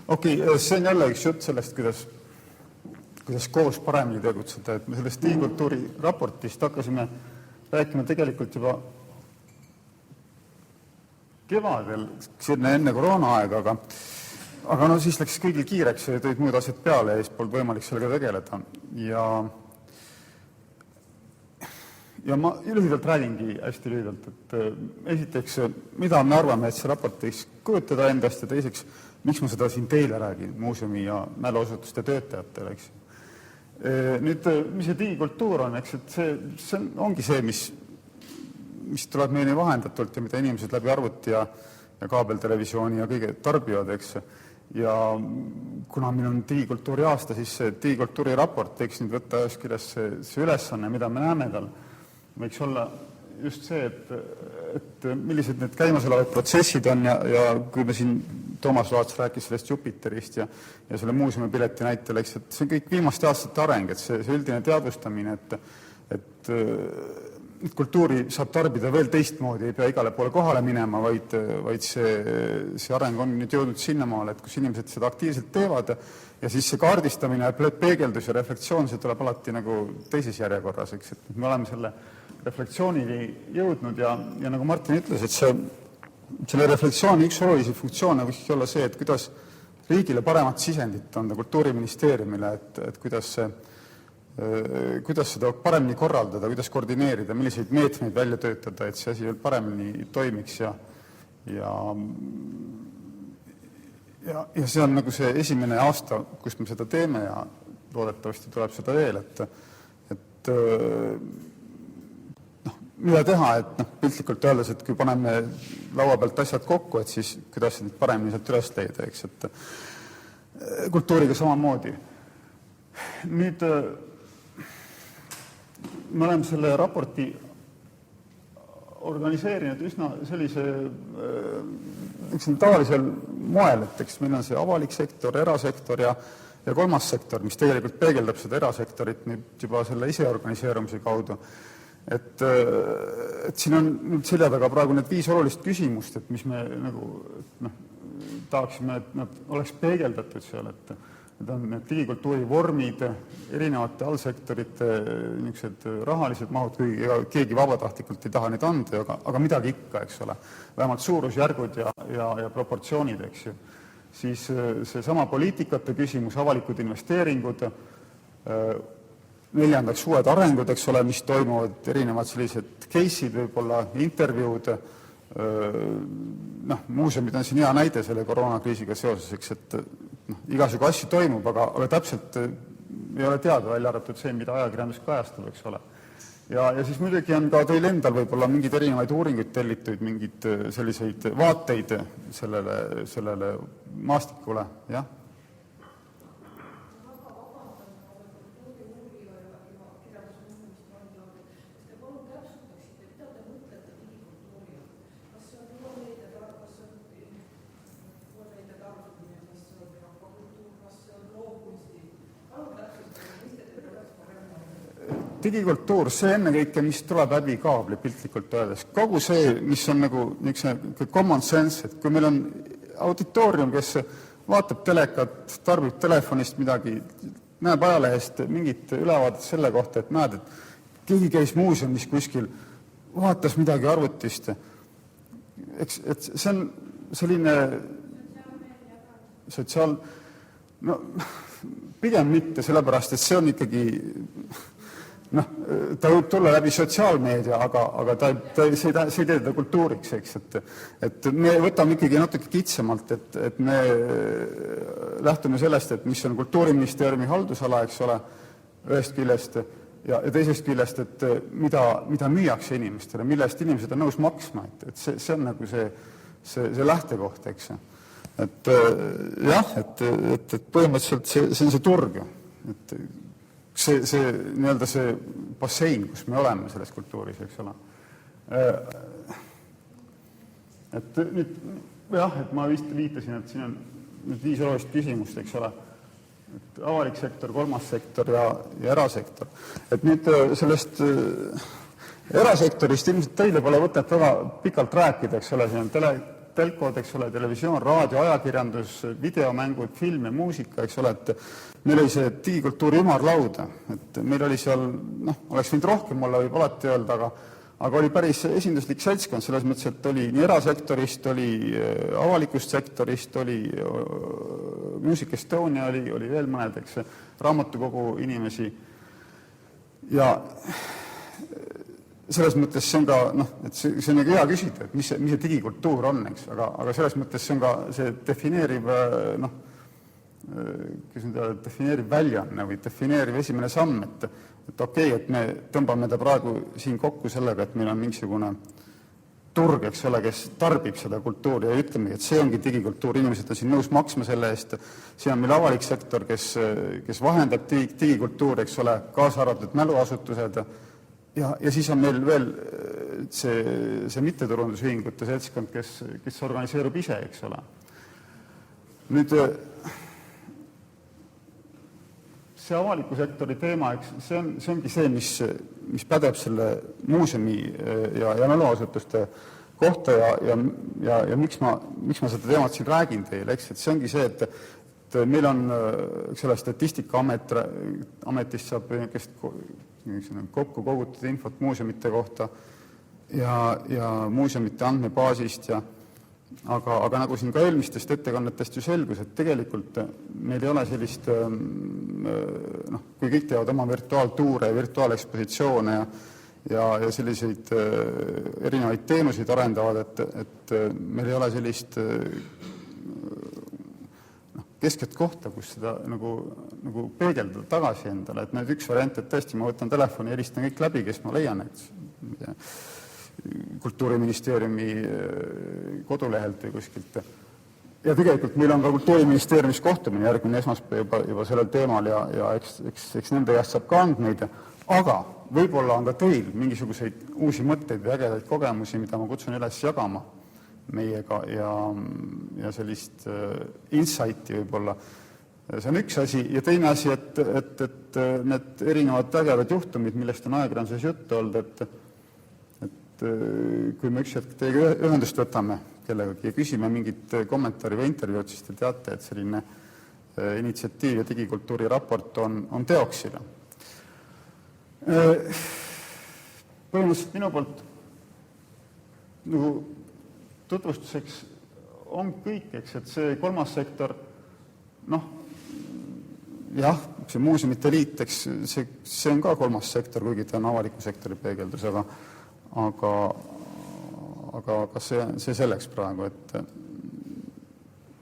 Okei, see on jälle üks jutt sellest, kuidas koos paremini tegutseda, et me sellest digikultuuri raportist hakkasime rääkima tegelikult juba kevadel, enne koroonaaega, aga no siis läks kõigil kiireks ja tõid muud asjad peale ja siis polnud võimalik sellega tegeleda. Ja ma lühidalt räägingi hästi lühidalt, et esiteks, mida me arvame, et see raport võiks kujutada endast ja teiseks, miks ma seda siin teile räägin, muuseumi ja mäluasutuste töötajatele, eks. Nüüd, mis see digikultuur on, eks, et see ongi see, mis tuleb meile vahendatult ja mida inimesed läbi arvuti ja kaabeltelevisiooni ja kõige tarbivad, eks. Ja kuna meil on digikultuuri aasta, siis see digikultuuri raport võiks nüüd võtta ühes kirjas see ülesanne, mida me näeme tal, võiks olla just see, et millised need käimasolevad protsessid on ja kui me siin Toomas Laats rääkis sellest Jupiterist ja selle muuseumipileti näitel, eks, et see on kõik viimaste aastate areng, et see üldine teadvustamine, et kultuuri saab tarbida veel teistmoodi, ei pea igale poole kohale minema, vaid see areng on nüüd jõudnud sinnamaale, et kus inimesed seda aktiivselt teevad ja siis see kaardistamine, peegeldus ja reflektsioon, see tuleb alati nagu teises järjekorras, eks, et me oleme selle reflektsioonini jõudnud ja nagu Martin ütles, et selle reflektsiooni üks olulisi funktsioone võiks olla see, et kuidas riigile paremat sisendit anda Kultuuriministeeriumile, et kuidas seda paremini korraldada, kuidas koordineerida, milliseid meetmeid välja töötada, et see asi veel paremini toimiks ja see on nagu see esimene aasta, kus me seda teeme ja loodetavasti tuleb seda veel, et mida teha, et piltlikult öeldes, et kui paneme laua pealt asjad kokku, et siis kuidas neid paremini sealt üles leida, eks, et kultuuriga samamoodi. Nüüd me oleme selle raporti organiseerinud üsna sellise tavalisel moel, et eks meil on see avalik sektor, erasektor ja kolmas sektor, mis tegelikult peegeldab seda erasektorit nüüd juba selle iseorganiseerumise kaudu. Et siin on nüüd selja taga praegu need 5 olulist küsimust, et mis me nagu tahaksime, et nad oleks peegeldatud seal, et need on need digikultuuri vormid, erinevate allsektorite niisugused rahalised mahud, kui keegi vabatahtlikult ei taha neid anda, aga midagi ikka, eks ole. Vähemalt suurusjärgud ja proportsioonid, eks ju. Siis see sama poliitikate küsimus, avalikud investeeringud, 4. uued arengud, eks ole, mis toimuvad, erinevad sellised case'id, võib-olla intervjuud, muuseumid on siin hea näide selle koroonakriisiga seoses, eks, et igasugu asju toimub, aga täpselt ei ole teada välja arvatud see, mida ajakirjandus kajastab, eks ole. Ja siis muidugi on ka teil endal võib-olla mingid erinevaid uuringuid tellituid, mingid selliseid vaateid sellele maastikule, jah? Digikultuur, see ennekõike, mis tuleb läbi kaabli piltlikult öeldes. Kogu see, mis on nagu common sense, et kui meil on auditoorium, kes vaatab telekat, tarbib telefonist midagi, näeb ajalehest mingit ülevaadet selle kohta, et näed, et keegi käis muuseumis kuskil, vaatas midagi arvutist. Et see on selline no pigem mitte, sellepärast, et see on ikkagi ta võib tulla läbi sotsiaalmeedia, aga see ei tee teda kultuuriks, eks, et me võtame ikkagi natuke kitsamalt, et me lähtume sellest, et mis on Kultuuriministeeriumi haldusala, eks ole, ühest küljest ja teisest küljest, et mida müüakse inimestele, millest inimesed on nõus maksma, et see on nagu see lähtekoht, eks. Et jah, et põhimõtteliselt see on see turg, et see nii-öelda see bassein, kus me oleme selles kultuuris, eks ole. Et nüüd, jah, et ma vist viitasin, et siin on nüüd 5 olulist küsimust, eks ole. Et avalik sektor, kolmas sektor ja erasektor. Et nüüd sellest erasektorist ilmselt teile pole võtet väga pikalt rääkida, eks ole, siin on telkod, eks ole, televisioon, raadio, ajakirjandus, videomängud, film ja muusika, eks ole, et meil oli see digikultuuri ümarlaud, et meil oli seal, oleks võinud rohkem olla, võib alati öelda, aga oli päris esinduslik seltskond, selles mõttes, et oli nii erasektorist, oli avalikust sektorist, oli Music Estonia, oli veel mõned, eks, raamatukogu inimesi ja selles mõttes see on ka, et see on nagu hea küsida, et mis see digikultuur on, eks, aga selles mõttes see on ka see defineeriv, defineeriv väljaanne või defineeriv esimene samm, et okei, et me tõmbame ta praegu siin kokku sellega, et meil on mingisugune turg, eks ole, kes tarbib seda kultuuri ja ütlemegi, et see ongi digikultuur, inimesed on siin nõus maksma selle eest, see on meil avalik sektor, kes vahendab digikultuuri, eks ole, kaasa arvatud mäluasutused ja siis on meil veel see mittetulundusühingute seltskond, kes organiseerub ise, eks ole. Nüüd see avaliku sektori teema, eks, see ongi see, mis pädeb selle muuseumi ja mäluasutuste kohta ja miks ma seda teemat siin räägin teile, eks, et see ongi see, et meil on, eks ole, Statistikaametist saab kokku kogutud infot muuseumite kohta ja muuseumite andmebaasist aga nagu siin ka eelmistest ettekannetest ju selgus, et tegelikult meil ei ole sellist, kui kõik teevad oma virtuaaltuure ja virtuaalekspositsioone ja selliseid erinevaid teenuseid arendavad, et meil ei ole sellist keskset kohta, kus seda nagu peegeldada tagasi endale, et nüüd üks variant, et tõesti ma võtan telefoni ja helistan kõik läbi, kes ma leian, et Kultuuriministeeriumi kodulehelt või kuskilt. Ja tegelikult meil on ka Kultuuriministeeriumis kohtumine järgmine esmaspäev juba sellel teemal ja eks nende käest saab ka andmeid, aga võib-olla on ka teil mingisuguseid uusi mõtteid või ägedaid kogemusi, mida ma kutsun üles jagama meiega ja sellist insighti võib-olla. See on üks asi ja teine asi, et need erinevad ägedad juhtumid, millest on ajakirjanduses juttu olnud, et kui me üks hetk teiega ühendust võtame kellegagi ja küsime mingit kommentaari või intervjuud, siis te teate, et selline initsiatiiv ja digikultuuri raport on teoksile. Põhimõtteliselt minu poolt tutvustuseks on kõik, eks, et see kolmas sektor, jah, see muuseumite liit, eks see on ka kolmas sektor, kuigi ta on avaliku sektori peegeldus, aga see selleks praegu, et